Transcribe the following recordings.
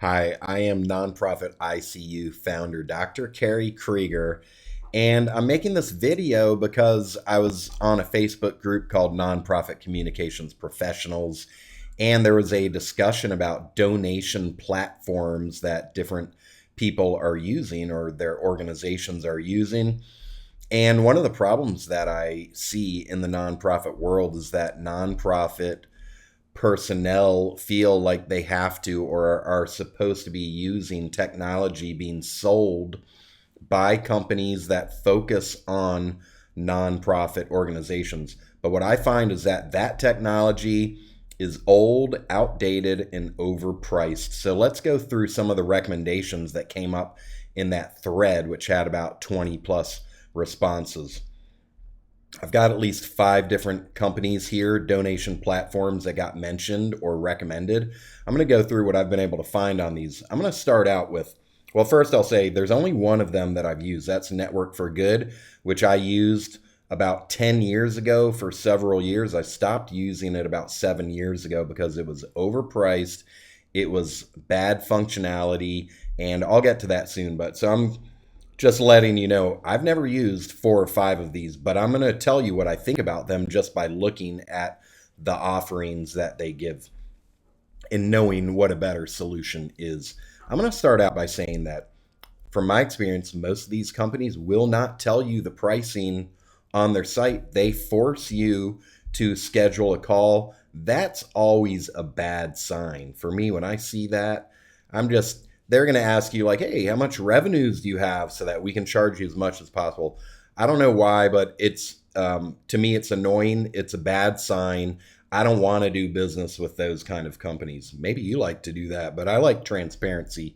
Hi, I am nonprofit ICU founder Dr. Kerry Kriger, and I'm making this video because I was on a Facebook group called Nonprofit Communications Professionals, and there was a discussion about donation platforms that different people are using or their organizations are using. And one of the problems that I see in the nonprofit world is that nonprofit personnel feel like they have to or are supposed to be using technology being sold by companies that focus on nonprofit organizations. But what I find is that that technology is old, outdated, and overpriced. So let's go through some of the recommendations that came up in that thread, which had about 20 plus responses. I've got at least five different companies here, donation platforms that got mentioned or recommended. I'm going to go through what I've been able to find on these. I'm going to start out with, well, first I'll say there's only one of them that I've used. That's NetworkForGood, which I used about 10 years ago for several years. I stopped using it about 7 years ago because it was overpriced. It was bad functionality, and I'll get to that soon. But so I'm just letting you know, I've never used four or five of these, but I'm going to tell you what I think about them just by looking at the offerings that they give and knowing what a better solution is. I'm going to start out by saying that from my experience, most of these companies will not tell you the pricing on their site. They force you to schedule a call. That's always a bad sign. For me, when I see that, they're going to ask you, like, hey, how much revenues do you have so that we can charge you as much as possible? I don't know why, but to me, it's annoying. It's a bad sign. I don't want to do business with those kind of companies. Maybe you like to do that, but I like transparency.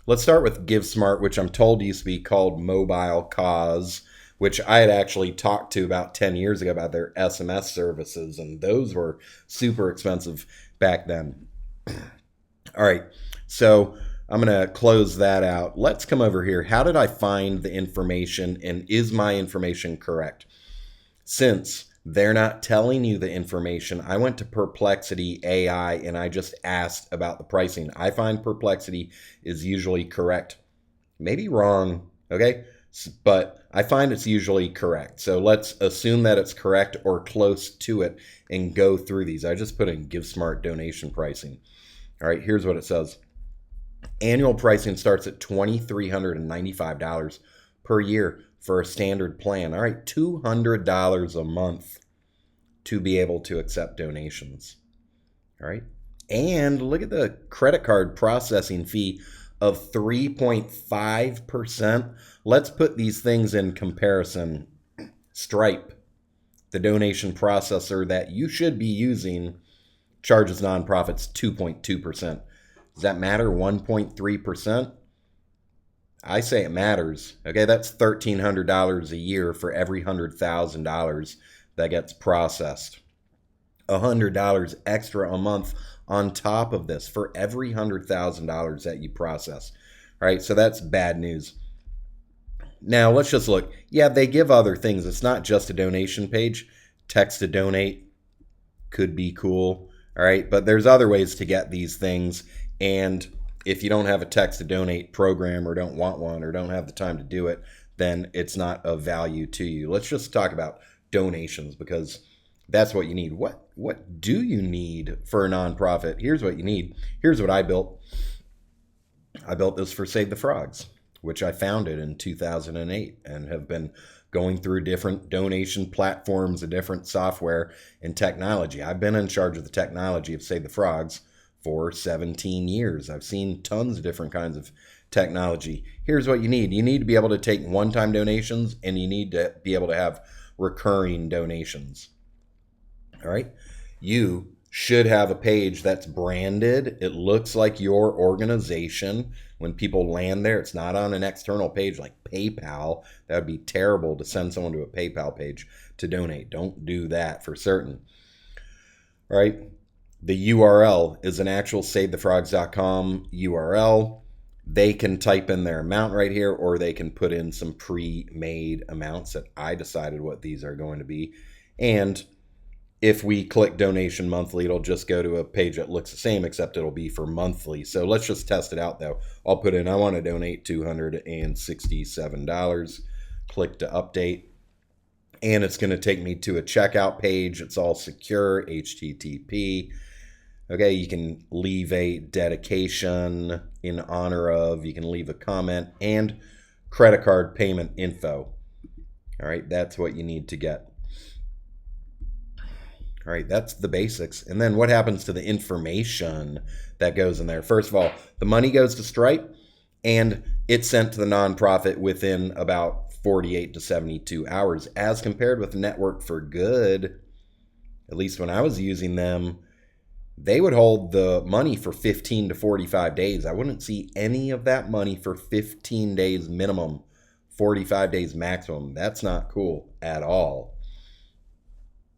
Let's start with GiveSmart, which I'm told used to be called Mobile Cause, which I had actually talked to about 10 years ago about their SMS services, and those were super expensive back then. All right, so I'm going to close that out. Let's come over here. How did I find the information, and is my information correct? Since they're not telling you the information, I went to Perplexity AI and I just asked about the pricing. I find Perplexity is usually correct. Maybe wrong, okay? But I find it's usually correct. So let's assume that it's correct or close to it and go through these. I just put in GiveSmart donation pricing. All right, here's what it says. Annual pricing starts at $2,395 per year for a standard plan. All right, $200 a month to be able to accept donations. All right. And look at the credit card processing fee of 3.5%. Let's put these things in comparison. Stripe, the donation processor that you should be using, charges nonprofits 2.2%. Does that matter? 1.3%? I say it matters. Okay, that's $1,300 a year for every $100,000 that gets processed. $100 extra a month on top of this for every $100,000 that you process. All right, so that's bad news. Now let's just look. Yeah, they give other things. It's not just a donation page. Text to donate could be cool. All right, but there's other ways to get these things. And if you don't have a text to donate program or don't want one or don't have the time to do it, then it's not of value to you. Let's just talk about donations because that's what you need. What do you need for a nonprofit? Here's what you need. Here's what I built. I built this for Save the Frogs, which I founded in 2008 and have been going through different donation platforms and different software and technology. I've been in charge of the technology of Save the Frogs for 17 years. I've seen tons of different kinds of technology. Here's what you need. You need to be able to take one-time donations, and you need to be able to have recurring donations. All right. You should have a page that's branded. It looks like your organization. When people land there, it's not on an external page like PayPal. That would be terrible to send someone to a PayPal page to donate. Don't do that for certain. All right. The URL is an actual SaveTheFrogs.com URL. They can type in their amount right here, or they can put in some pre-made amounts that I decided what these are going to be. And if we click donation monthly, it'll just go to a page that looks the same, except it'll be for monthly. So let's just test it out though. I'll put in, I want to donate $267. Click to update. And it's going to take me to a checkout page. It's all secure, HTTP. Okay, you can leave a dedication in honor of, you can leave a comment, and credit card payment info. All right, that's what you need to get. All right, that's the basics. And then what happens to the information that goes in there? First of all, the money goes to Stripe, and it's sent to the nonprofit within about 48 to 72 hours, as compared with NetworkForGood. At least when I was using them, they would hold the money for 15 to 45 days. I wouldn't see any of that money for 15 days minimum, 45 days maximum. That's not cool at all.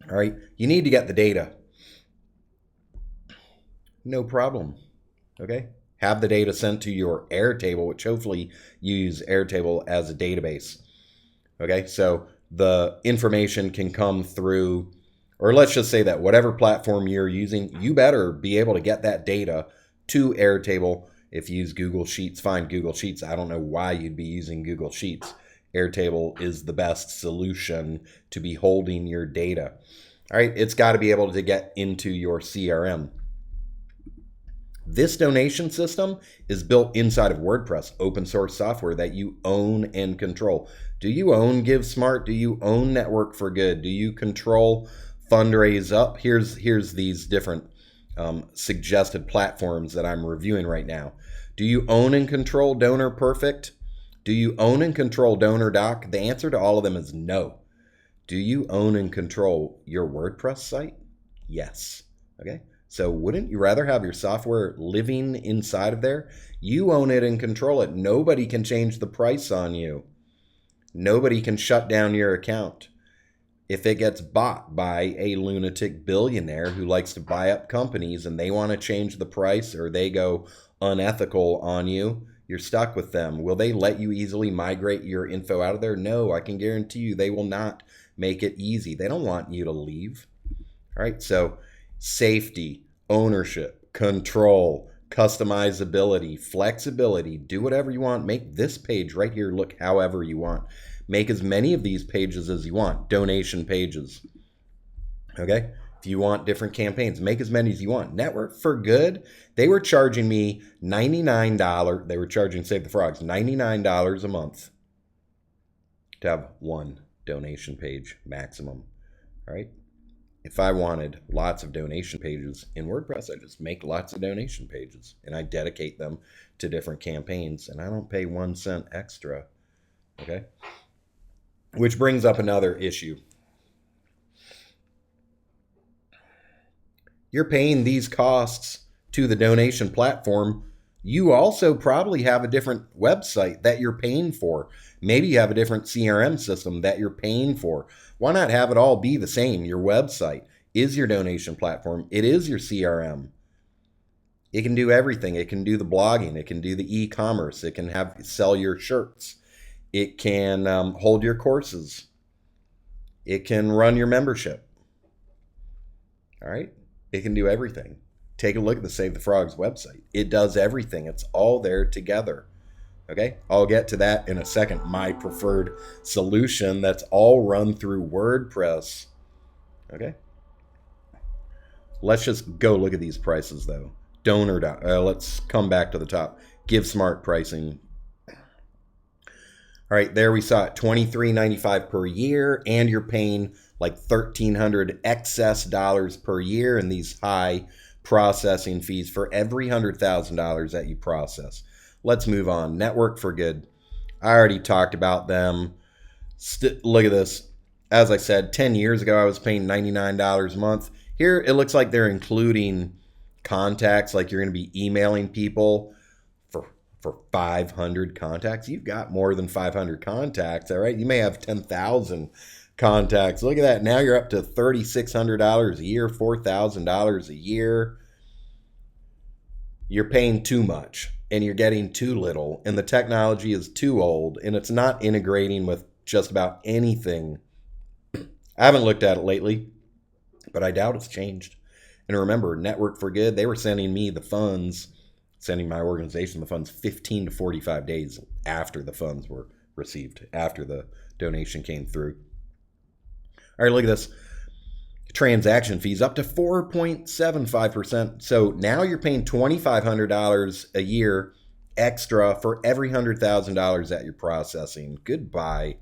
All right, you need to get the data. No problem. Okay, have the data sent to your Airtable, which hopefully you use Airtable as a database. Okay, so the information can come through, or let's just say that whatever platform you're using, you better be able to get that data to Airtable. If you use Google Sheets, fine, Google Sheets. I don't know why you'd be using Google Sheets. Airtable is the best solution to be holding your data. All right, it's got to be able to get into your CRM. This donation system is built inside of WordPress, open source software that you own and control. Do you own GiveSmart? Do you own NetworkForGood? Do you control Fundraise Up? Here's these different suggested platforms that I'm reviewing right now. Do you own and control DonorPerfect? Do you own and control DonorDock? The answer to all of them is no. Do you own and control your WordPress site? Yes. Okay. So wouldn't you rather have your software living inside of there? You own it and control it. Nobody can change the price on you. Nobody can shut down your account. If it gets bought by a lunatic billionaire who likes to buy up companies and they want to change the price, or they go unethical on you, you're stuck with them. Will they let you easily migrate your info out of there? No, I can guarantee you they will not make it easy. They don't want you to leave. All right, so safety, ownership, control, customizability, flexibility, do whatever you want. Make this page right here look however you want. Make as many of these pages as you want, donation pages. Okay? If you want different campaigns, make as many as you want. NetworkForGood, they were charging me $99. They were charging Save the Frogs $99 a month to have one donation page maximum. All right? If I wanted lots of donation pages in WordPress, I just make lots of donation pages and I dedicate them to different campaigns, and I don't pay 1 cent extra. Okay? Which brings up another issue. You're paying these costs to the donation platform. You also probably have a different website that you're paying for. Maybe you have a different CRM system that you're paying for. Why not have it all be the same? Your website is your donation platform. It is your CRM. It can do everything. It can do the blogging. It can do the e-commerce. It can sell your shirts. It can hold your courses. It can run your membership. All right? It can do everything. Take a look at the Save the Frogs website. It does everything. It's all there together. Okay? I'll get to that in a second. My preferred solution that's all run through WordPress. Okay? Let's just go look at these prices, though. DonorDock. Let's come back to the top. GiveSmart pricing. All right, there we saw it, $23.95 per year, and you're paying like $1,300 excess dollars per year in these high processing fees for every $100,000 that you process. Let's move on. NetworkForGood. I already talked about them. Look at this. As I said, 10 years ago, I was paying $99 a month. Here, it looks like they're including contacts, like you're going to be emailing people for 500 contacts. You've got more than 500 contacts, all right? You may have 10,000 contacts. Look at that. Now you're up to $3,600 a year, $4,000 a year. You're paying too much and you're getting too little, and the technology is too old, and it's not integrating with just about anything. I haven't looked at it lately. but I doubt it's changed. And remember, Network for Good, they were sending me the funds, sending my organization the funds 15 to 45 days after the funds were received, after the donation came through. All right, look at this. Transaction fees up to 4.75%. So now you're paying $2,500 a year extra for every $100,000 that you're processing. Goodbye,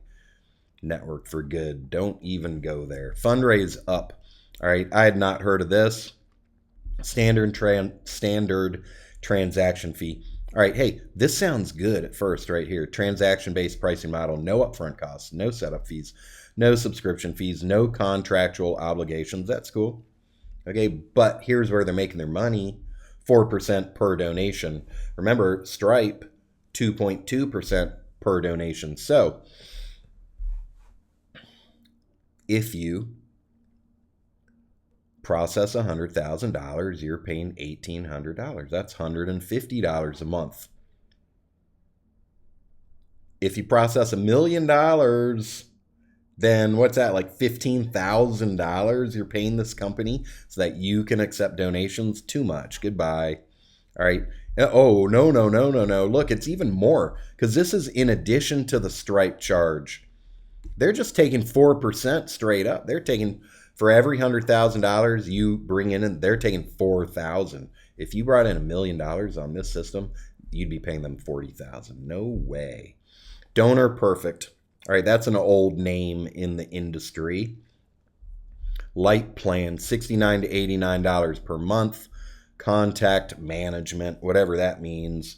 Network for Good. Don't even go there. Fundraise Up. All right, I had not heard of this. Standard transaction fee. All right, hey, this sounds good at first right here. Transaction-based pricing model, no upfront costs, no setup fees, no subscription fees, no contractual obligations. That's cool. Okay, but here's where they're making their money. 4% per donation. Remember, Stripe, 2.2% per donation. So if you process $100,000, you're paying $1,800. That's $150 a month. If you process $1 million, then what's that, like $15,000 you're paying this company so that you can accept donations? Too much. Goodbye. All right. Oh, no. Look, it's even more because this is in addition to the Stripe charge. They're just taking 4% straight up. They're taking, for every $100,000 you bring in, they're taking $4,000. If you brought in $1 million on this system, you'd be paying them $40,000. No way. DonorPerfect. All right, that's an old name in the industry. Light plan, $69 to $89 per month. Contact management, whatever that means.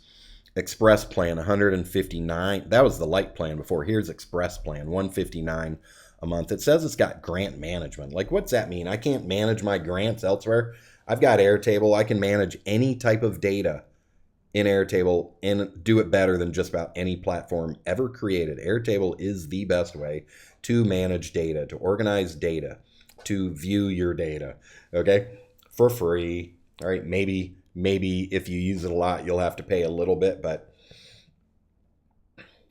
Express plan, $159. That was the light plan before. Here's Express plan, $159 a month. It says it's got grant management. Like, what's that mean? I can't manage my grants elsewhere. I've got Airtable. I can manage any type of data in Airtable and do it better than just about any platform ever created. Airtable is the best way to manage data, to organize data, to view your data, okay, for free. All right, maybe if you use it a lot, you'll have to pay a little bit, but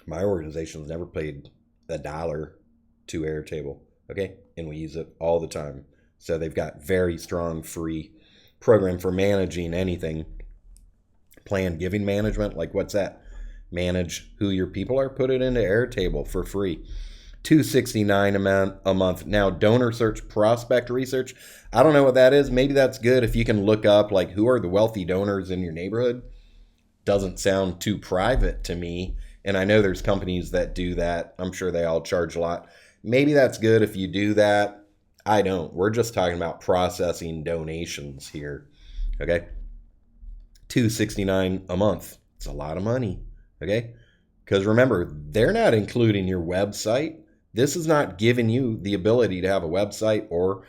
my organization's never paid $1 to Airtable, okay, and we use it all the time. So they've got very strong free program for managing anything. Plan giving management, like what's that? Manage who your people are, put it into Airtable for free. $269 a month. Now, donor search prospect research, I don't know what that is. Maybe that's good if you can look up like who are the wealthy donors in your neighborhood. Doesn't sound too private to me. And I know there's companies that do that. I'm sure they all charge a lot. Maybe that's good if you do that. I don't. We're just talking about processing donations here. Okay. $269 a month. It's a lot of money, okay? Because remember, they're not including your website. This is not giving you the ability to have a website or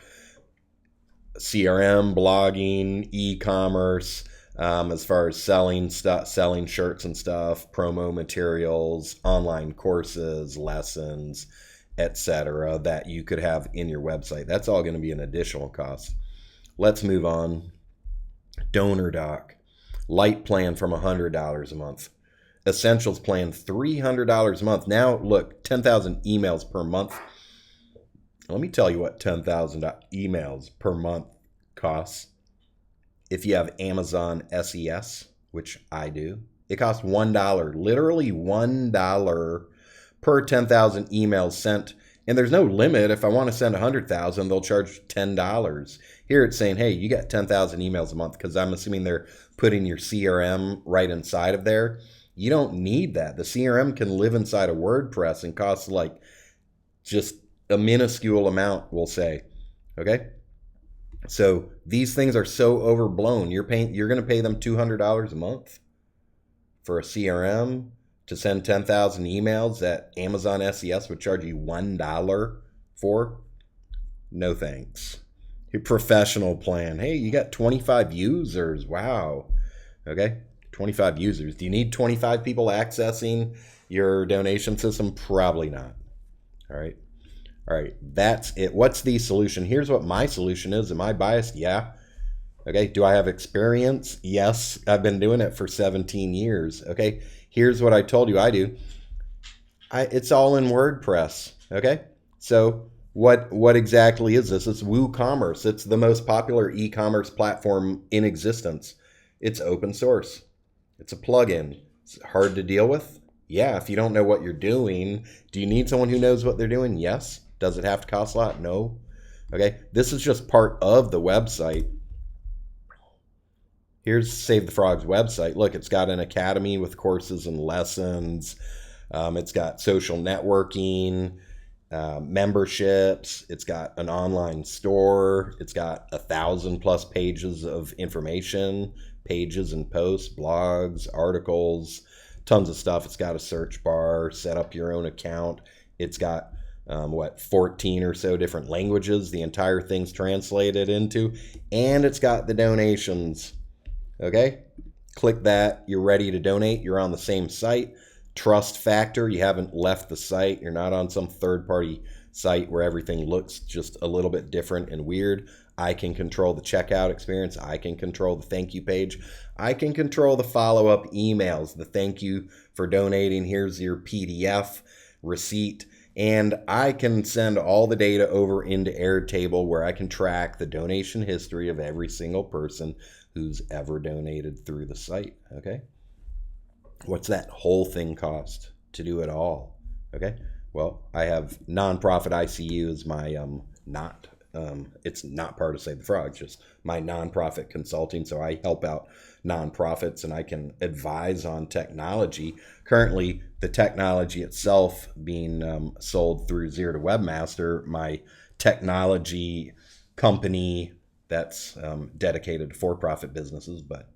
CRM, blogging, e-commerce, as far as selling stuff, selling shirts and stuff, promo materials, online courses, lessons, etc., that you could have in your website. That's all going to be an additional cost. Let's move on. DonorDock. Light plan from $100 a month. Essentials plan, $300 a month. Now, look, 10,000 emails per month. Let me tell you what 10,000 emails per month costs. If you have Amazon SES, which I do, it costs $1, literally $1 per 10,000 emails sent. And there's no limit. If I want to send 100,000, they'll charge $10. Here it's saying, hey, you got 10,000 emails a month, because I'm assuming they're putting your CRM right inside of there. You don't need that. The CRM can live inside of WordPress and cost like just a minuscule amount, we'll say. Okay? So these things are so overblown. You're going to pay them $200 a month for a CRM to send 10,000 emails that Amazon SES would charge you $1 for? No thanks. Your professional plan. Hey, you got 25 users. Wow. Okay, 25 users. Do you need 25 people accessing your donation system? Probably not. All right. That's it. What's the solution? Here's what my solution is. Am I biased? Yeah. Okay. Do I have experience? Yes. I've been doing it for 17 years. Okay. Here's what I told you I do. It's all in WordPress. Okay. So What exactly is this? It's WooCommerce. It's the most popular e-commerce platform in existence. It's open source. It's a plugin. It's hard to deal with. Yeah, if you don't know what you're doing, do you need someone who knows what they're doing? Yes. Does it have to cost a lot? No. Okay. This is just part of the website. Here's Save the Frog's website. Look, it's got an academy with courses and lessons. It's got social networking, memberships. It's got an online store. It's got 1,000+ pages of information, pages and posts, blogs, articles, tons of stuff. It's got a search bar, set up your own account. It's got 14 or so different languages the entire thing's translated into, and it's got the donations. Okay, click that. You're ready to donate. You're on the same site. Trust factor. You haven't left the site. You're not on some third-party site where everything looks just a little bit different and weird. I can control the checkout experience. I can control the thank you page. I can control the follow-up emails, the thank you for donating. Here's your PDF receipt. And I can send all the data over into Airtable, where I can track the donation history of every single person who's ever donated through the site. Okay. What's that whole thing cost to do it all? Okay. Well, I have Nonprofit ICU as my it's not part of Save the Frog, just my nonprofit consulting. So I help out nonprofits and I can advise on technology. Currently, the technology itself being sold through Zero to Webmaster, my technology company that's dedicated to for-profit businesses. But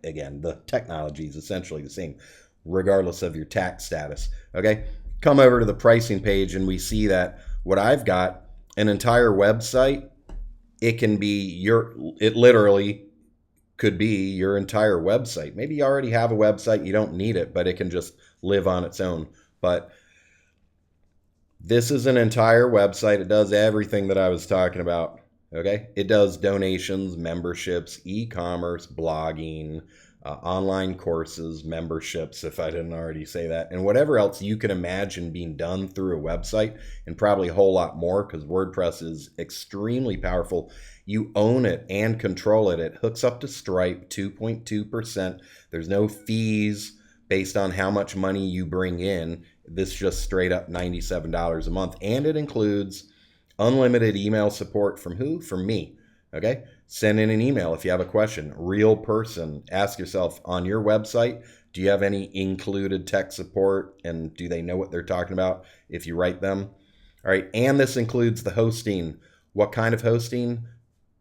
again, the technology is essentially the same, regardless of your tax status. Okay, come over to the pricing page and we see that what I've got, an entire website, it literally could be your entire website. Maybe you already have a website, you don't need it, but it can just live on its own. But this is an entire website. It does everything that I was talking about. Okay, it does donations, memberships, e-commerce, blogging, online courses, memberships, if I didn't already say that, and whatever else you can imagine being done through a website, and probably a whole lot more, because WordPress is extremely powerful. You own it and control it. It hooks up to Stripe, 2.2%. There's no fees based on how much money you bring in. This just straight up $97 a month, and it includes unlimited email support from who? From me. Okay? Send in an email if you have a question. Real person. Ask yourself, on your website, do you have any included tech support? And do they know what they're talking about if you write them? All right. And this includes the hosting. What kind of hosting?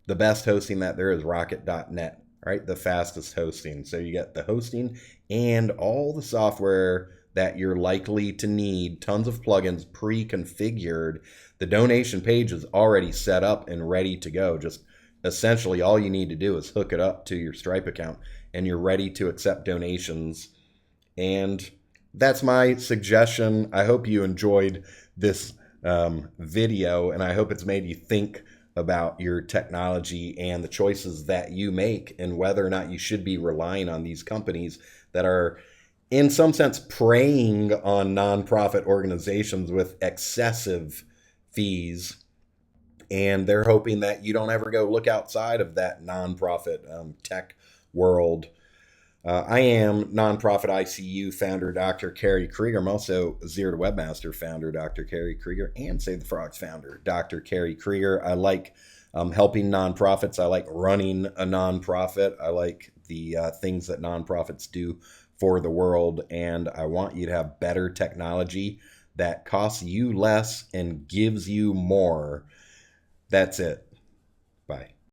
The best hosting that there is, rocket.net. All right. The fastest hosting. So you get the hosting and all the software that you're likely to need, tons of plugins pre-configured. The donation page is already set up and ready to go. Just essentially all you need to do is hook it up to your Stripe account and you're ready to accept donations. And that's my suggestion. I hope you enjoyed this video, and I hope it's made you think about your technology and the choices that you make and whether or not you should be relying on these companies that are, in some sense, preying on nonprofit organizations with excessive fees. And they're hoping that you don't ever go look outside of that nonprofit tech world. I am Nonprofit ICU founder, Dr. Kerry Kriger. I'm also Zero to Webmaster founder, Dr. Kerry Kriger, and Save the Frogs founder, Dr. Kerry Kriger. I like helping nonprofits. I like running a nonprofit. I like the things that nonprofits do for the world. And I want you to have better technology that costs you less and gives you more. That's it. Bye.